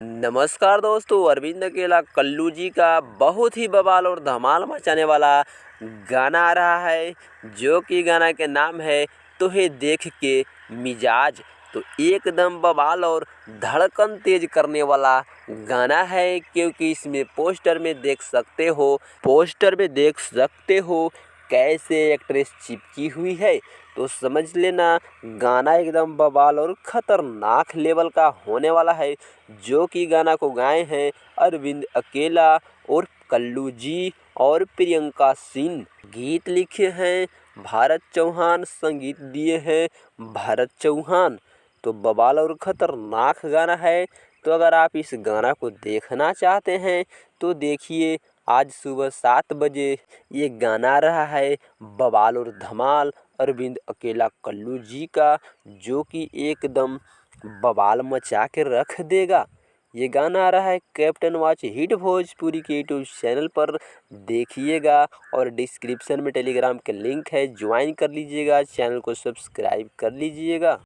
नमस्कार दोस्तों, अरविंद अकेला कल्लू जी का बहुत ही बवाल और धमाल मचाने वाला गाना आ रहा है, जो कि गाना के नाम है तुहे देख के मिजाज। तो एकदम बवाल और धड़कन तेज करने वाला गाना है, क्योंकि इसमें पोस्टर में देख सकते हो कैसे एक्ट्रेस चिपकी हुई है। तो समझ लेना, गाना एकदम बवाल और खतरनाक लेवल का होने वाला है। जो कि गाना को गाए हैं अरविंद अकेला और कल्लू जी और प्रियंका सिंह। गीत लिखे हैं भारत चौहान, संगीत दिए हैं भारत चौहान। तो बवाल और खतरनाक गाना है। तो अगर आप इस गाना को देखना चाहते हैं तो देखिए, आज सुबह 7 बजे ये गाना आ रहा है, बवाल और धमाल अरविंद अकेला कल्लू जी का, जो कि एकदम बवाल मचा के रख देगा। ये गाना आ रहा है कैप्टन वॉच हिट भोजपुरी के यूट्यूब चैनल पर, देखिएगा। और डिस्क्रिप्शन में टेलीग्राम के लिंक है, ज्वाइन कर लीजिएगा, चैनल को सब्सक्राइब कर लीजिएगा।